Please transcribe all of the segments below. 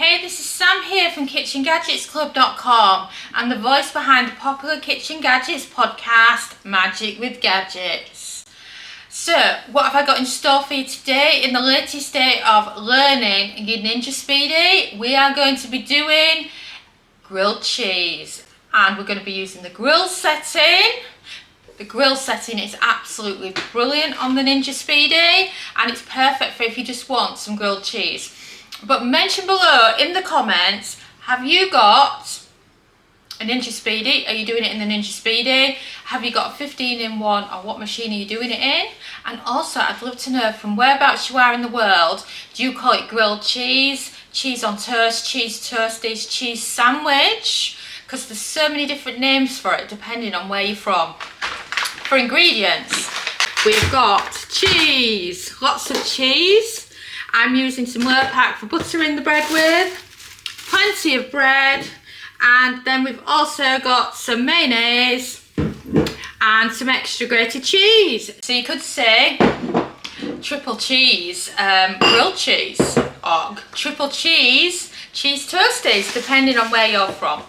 Hey, this is Sam here from KitchenGadgetsClub.com and the voice behind the popular Kitchen Gadgets podcast, Magic with Gadgets. So, what have I got in store for you today? In the latest day of learning your Ninja Speedi, we are going to be doing grilled cheese, and we're going to be using the grill setting. The grill setting is absolutely brilliant on the Ninja Speedi, and it's perfect for if you just want some grilled cheese. But mention below in the comments, have you got a Ninja Speedi? Are you doing it in the Ninja Speedi? Have you got a 15-in-1, or what machine are you doing it in? And also, I'd love to know from whereabouts you are in the world. Do you call it grilled cheese, cheese on toast, cheese toasties, cheese sandwich? Because there's so many different names for it depending on where you're from. For ingredients, we've got cheese, lots of cheese. I'm using some low pack for buttering the bread with, plenty of bread, and then we've also got some mayonnaise and some extra grated cheese. So you could say triple cheese grilled cheese, or triple cheese cheese toasties, depending on where you're from.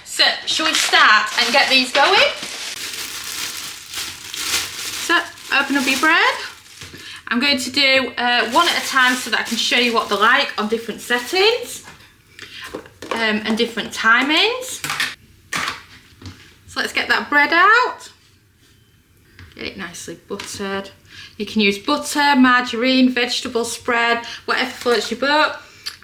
So shall we start and get these going? So open up your bread. I'm going to do one at a time so that I can show you what they're like on different settings and different timings. So let's get that bread out. Get it nicely buttered. You can use butter, margarine, vegetable spread, whatever floats your boat.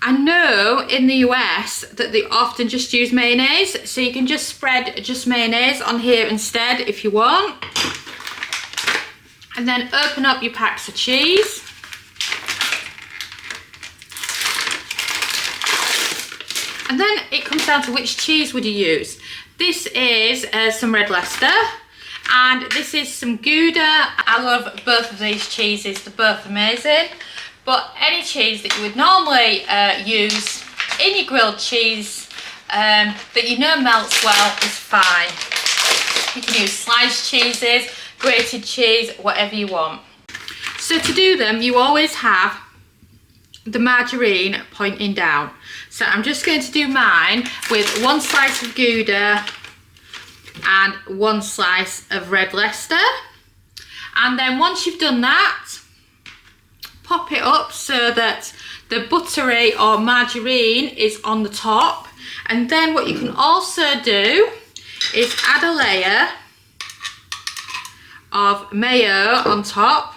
I know in the US that they often just use mayonnaise, so you can just spread just mayonnaise on here instead if you want. And then open up your packs of cheese. And then it comes down to which cheese would you use. This is some red Leicester, and this is some Gouda. I love both of these cheeses, they're both amazing. But any cheese that you would normally use in your grilled cheese that you know melts well is fine. You can use sliced cheeses, grated cheese, whatever you want. So to do them, you always have the margarine pointing down. So I'm just going to do mine with one slice of Gouda and one slice of red Leicester. And then once you've done that, pop it up so that the buttery or margarine is on the top. And then what you can also do is add a layer of mayo on top.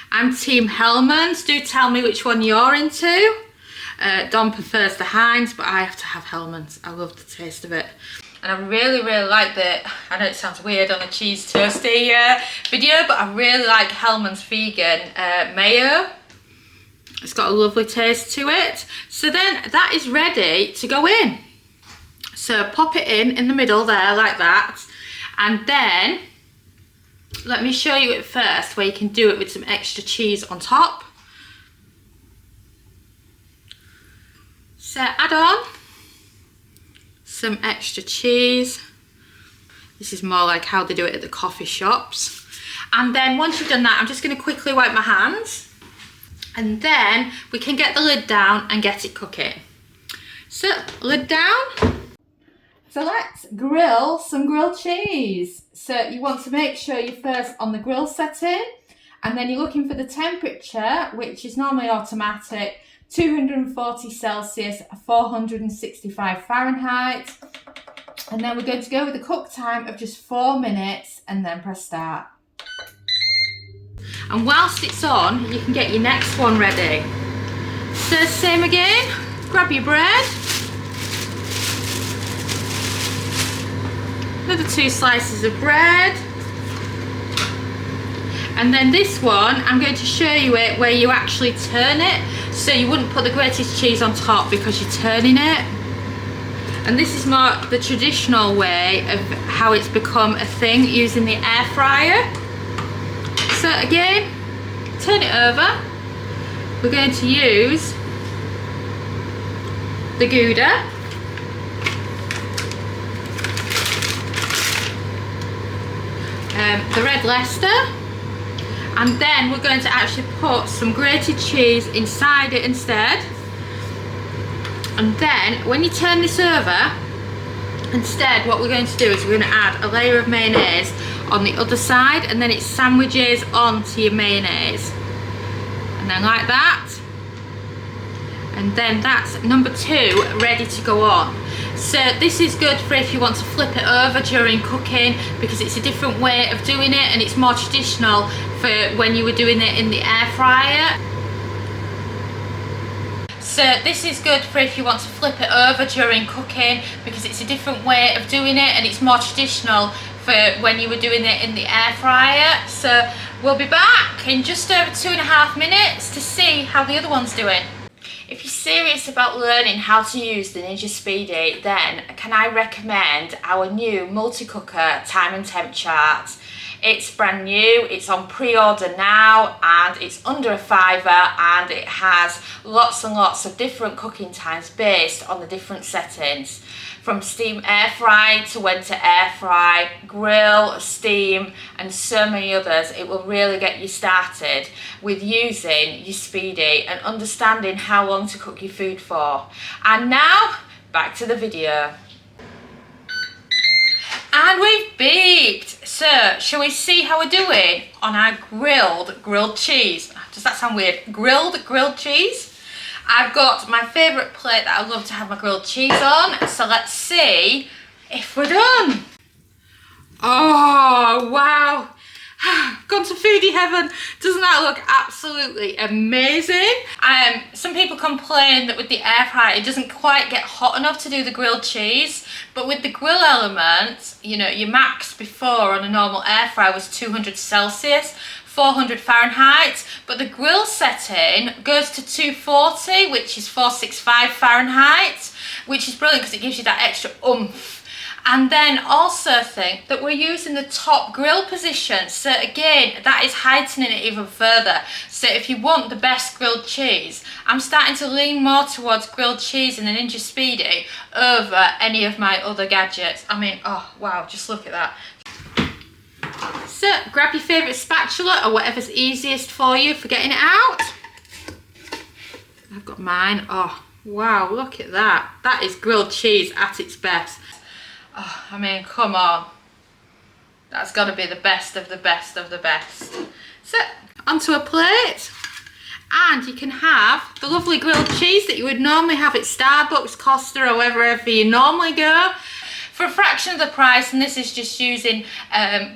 I'm Team Hellmann's. Do tell me which one you're into. Don prefers the Heinz, but I have to have Hellmann's. I love the taste of it. And I really like the, I know it sounds weird on a cheese toasty video, but I really like Hellmann's vegan mayo. It's got a lovely taste to it. So then that is ready to go in. So pop it in the middle there like that, and then let me show you it first where you can do it with some extra cheese on top. So add on some extra cheese. This is more like how they do it at the coffee shops. And then once you've done that, I'm just going to quickly wipe my hands, and then we can get the lid down and get it cooking. So lid down. So let's grill some grilled cheese. So you want to make sure you're first on the grill setting, and then you're looking for the temperature, which is normally automatic, 240 Celsius, 465 Fahrenheit. And then we're going to go with a cook time of just 4 minutes and then press start. And whilst it's on, you can get your next one ready. So same again, grab your bread. Another 2 slices of bread, and then this one I'm going to show you it where you actually turn it, so you wouldn't put the grated cheese on top because you're turning it. And this is more the traditional way of how it's become a thing, using the air fryer. So again, turn it over. We're going to use the Gouda. The red Leicester, and then we're going to actually put some grated cheese inside it instead. And then when you turn this over, instead what we're going to do is we're going to add a layer of mayonnaise on the other side, and then it sandwiches onto your mayonnaise. And then like that. And then that's number 2 ready to go on. So this is good for if you want to flip it over during cooking, because it's a different way of doing it and it's more traditional for when you were doing it in the air fryer. So this is good for if you want to flip it over during cooking, because it's a different way of doing it and it's more traditional for when you were doing it in the air fryer. So we'll be back in just over 2.5 minutes to see how the other one's doing. If you're serious about learning how to use the Ninja Speedi, then can I recommend our new multi-cooker time and temp chart. It's brand new, it's on pre-order now, and it's under a £5, and it has lots and lots of different cooking times based on the different settings. From steam air fry to when to air fry, grill, steam, and so many others. It will really get you started with using your Speedi and understanding how long to cook your food for. And now, back to the video. And we've beeped. So, shall we see how we're doing on our grilled cheese? Does that sound weird? Grilled cheese? I've got my favourite plate that I love to have my grilled cheese on. So let's see if we're done. Oh, wow. Gone to foodie heaven. Doesn't that look absolutely amazing? Some people complain that with the air fryer it doesn't quite get hot enough to do the grilled cheese, but with the grill element, you know, your max before on a normal air fryer was 200 Celsius, 400 Fahrenheit, but the grill setting goes to 240, which is 465 Fahrenheit, which is brilliant because it gives you that extra oomph. And then also think that we're using the top grill position, so again that is heightening it even further. So if you want the best grilled cheese, I'm starting to lean more towards grilled cheese in the Ninja Speedi over any of my other gadgets. I mean, oh wow, just look at that. So grab your favourite spatula or whatever's easiest for you for getting it out. I've got mine. Oh wow, look at that. That is grilled cheese at its best. Oh, I mean, come on. That's got to be the best of the best of the best. So, onto a plate. And you can have the lovely grilled cheese that you would normally have at Starbucks, Costa, or wherever you normally go, for a fraction of the price. And this is just using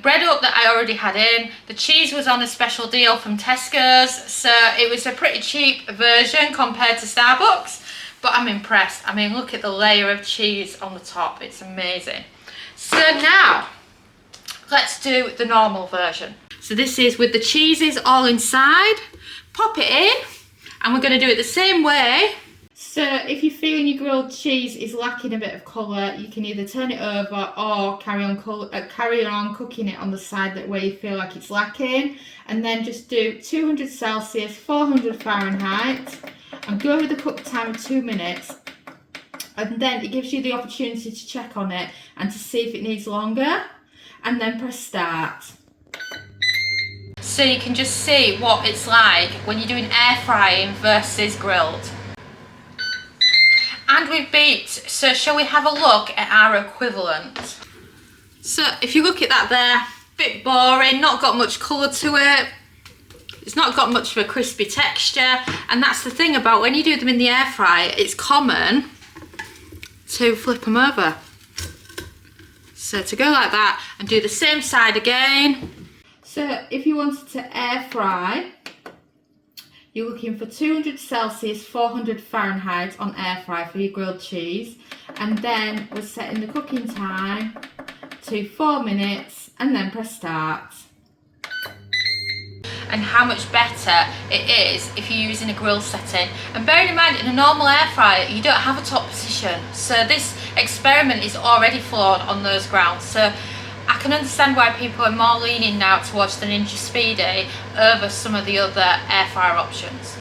bread up that I already had in. The cheese was on a special deal from Tesco's, so it was a pretty cheap version compared to Starbucks. But I'm impressed. I mean, look at the layer of cheese on the top. It's amazing. So now, let's do the normal version. So this is with the cheeses all inside. Pop it in, and we're going to do it the same way. So if you're feeling your grilled cheese is lacking a bit of colour, you can either turn it over or carry on cooking it on the side that where you feel like it's lacking. And then just do 200 Celsius, 400 Fahrenheit. And go with the cook time of 2 minutes, and then it gives you the opportunity to check on it and to see if it needs longer, and then press start. So you can just see what it's like when you're doing air frying versus grilled. And we've beeped, so shall we have a look at our equivalent? So if you look at that there, bit boring, not got much colour to it. It's not got much of a crispy texture, and that's the thing about when you do them in the air fryer, it's common to flip them over. So to go like that and do the same side again. So if you wanted to air fry, you're looking for 200 Celsius, 400 Fahrenheit on air fry for your grilled cheese, and then we're setting the cooking time to 4 minutes, and then press start. And how much better it is if you're using a grill setting. And bearing in mind, in a normal air fryer you don't have a top position, so this experiment is already flawed on those grounds. So I can understand why people are more leaning now towards the Ninja Speedi over some of the other air fryer options.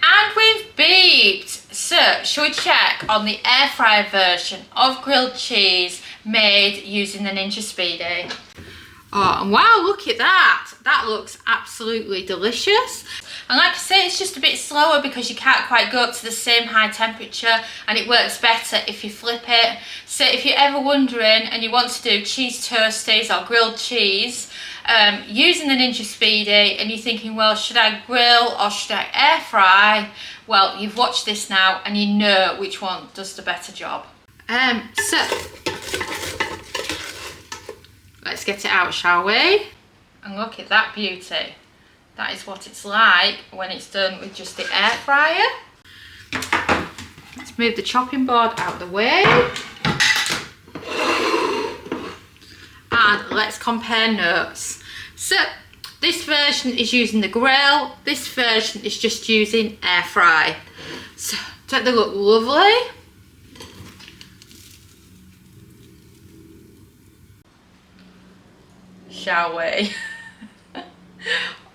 And we've beeped. So shall we check on the air fryer version of grilled cheese made using the Ninja Speedi? Oh, and wow, look at that. That looks absolutely delicious. And like I say, it's just a bit slower because you can't quite go up to the same high temperature, and it works better if you flip it. So if you're ever wondering and you want to do cheese toasties or grilled cheese using the Ninja Speedi, and you're thinking, well, should I grill or should I air fry? Well, you've watched this now and you know which one does the better job. So let's get it out, shall we? And look at that beauty. That is what it's like when it's done with just the air fryer. Let's move the chopping board out of the way. And let's compare notes. So this version is using the grill. This version is just using air fry. So don't they look lovely? Shall we?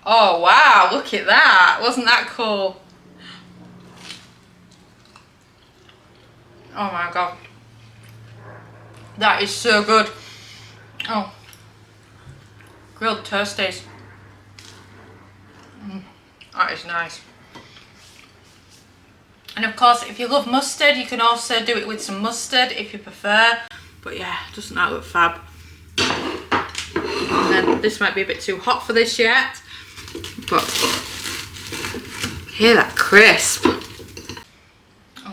Oh wow, look at that. Wasn't that cool? Oh my god. That is so good. Oh. Grilled toasties. That is nice. And of course, if you love mustard, you can also do it with some mustard if you prefer. But yeah, doesn't that look fab? And then this might be a bit too hot for this yet, but hear that crisp. Oh,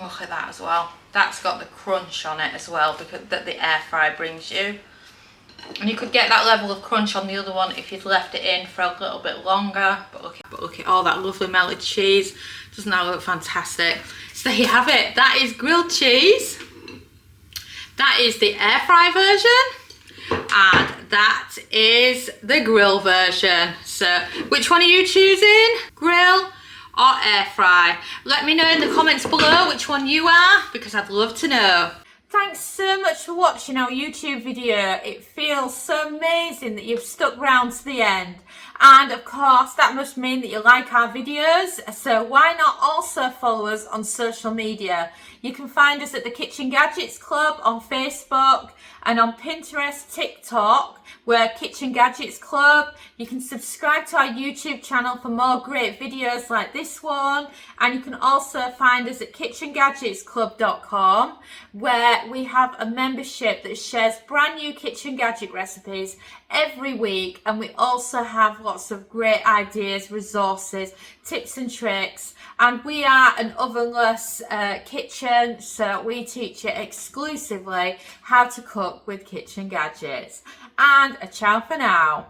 look at that as well. That's got the crunch on it as well, because that the air fry brings you. And you could get that level of crunch on the other one if you'd left it in for a little bit longer. But look at all that lovely melted cheese. Doesn't that look fantastic? So there you have it. That is grilled cheese. That is the air fry version. And that is the grill version. So which one are you choosing? Grill or air fry? Let me know in the comments below which one you are, because I'd love to know. Thanks so much for watching our YouTube video. It feels so amazing that you've stuck around to the end. And of course, that must mean that you like our videos. So why not also follow us on social media? You can find us at the Kitchen Gadgets Club on Facebook and on Pinterest, TikTok. We're Kitchen Gadgets Club. You can subscribe to our YouTube channel for more great videos like this one. And you can also find us at kitchengadgetsclub.com, where we have a membership that shares brand new kitchen gadget recipes every week. And we also have lots of great ideas, resources, tips and tricks. And we are an ovenless kitchen, so we teach you exclusively how to cook with kitchen gadgets. And a ciao for now.